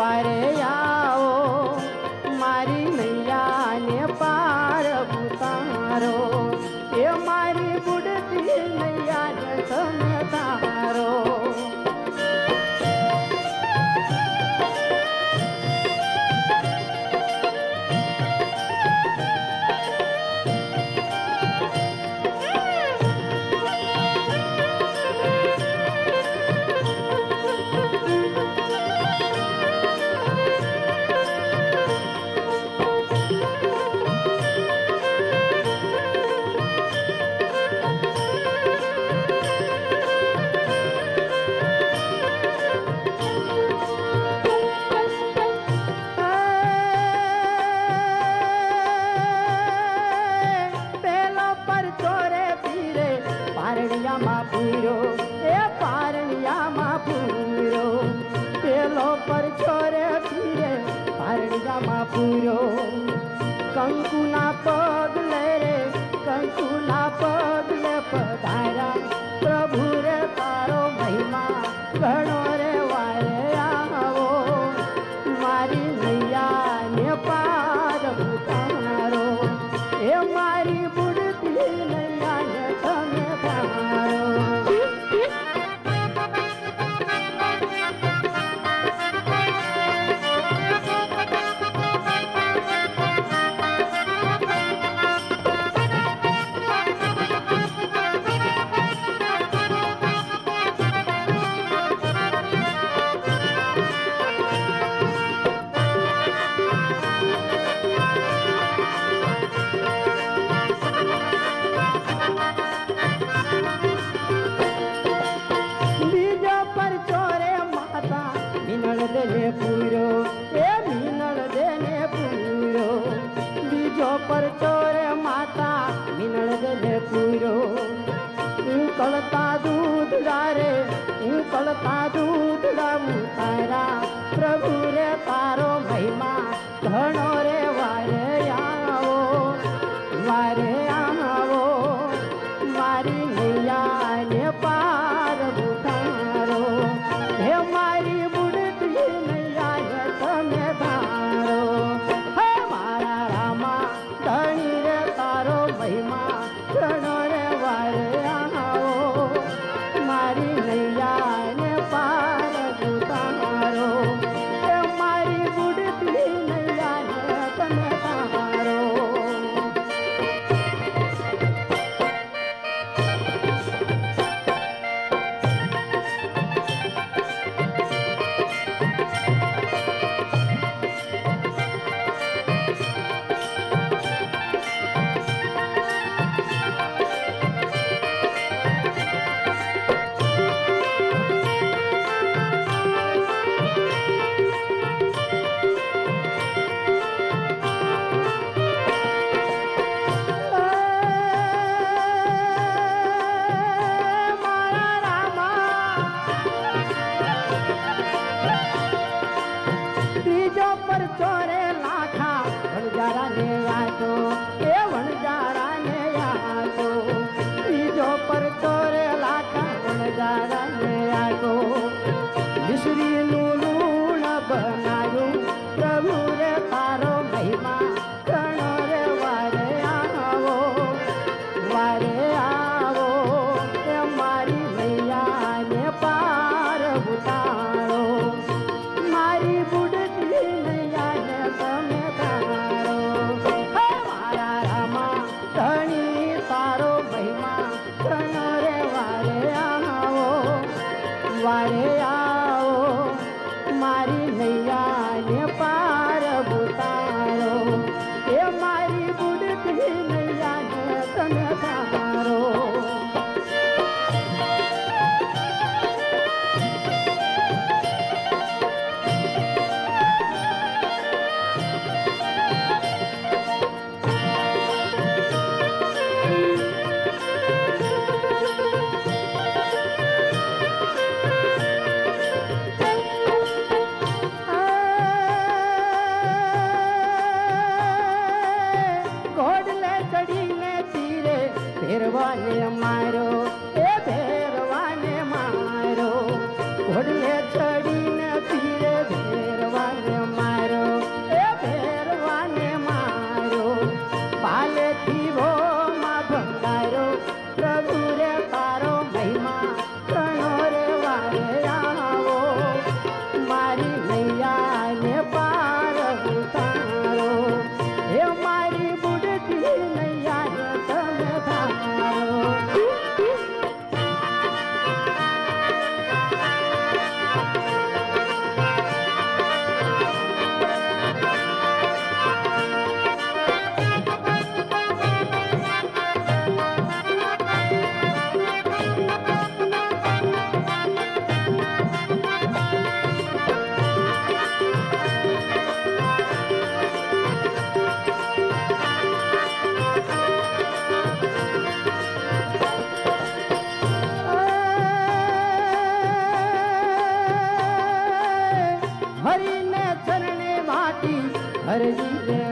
વારે આવો મારી નૈયાને પાર ઉતારો એ મારી બુડતી નૈયાને તમે તારો કંકુના પગલે રે કંકુના પગલે પધારા પ્રભુ રે તારો મહિમા ઘણો રે વારે આવો મારી નૈયાને પાર ઉતારો એ મારી બુડતી નૈયાને તમે તારો ઉકળતા દૂધડા રે ઉકળતા દૂધડા ઉતારા પ્રભુ રે તારો મહિમા ઘણો રે વારે આવો મારી નૈયાને પાર ઉતારો હે મારી બુડતી નૈયાને તમે ધારો હે મારા રામા ધણી રે તારો મહિમા ઘણો રે વારે મારી નૈયાને પાર ઉતારો એ મારી બુડતી નૈયાને તમે તારો ચોરે લાખા વણજારા ને આજો એ વણજારા ને આજો બીજો પર ચોરે લાખા વણજારા ને આજો મિશ્રીનું લૂણ બનાવ્યું પ્રભુ રે તારો મહિમા ઘણો રે વારે આવો એ મારી નૈયાને પાર ઉતારો મારી બુડતી તમે તારો હે મારા હરજી રે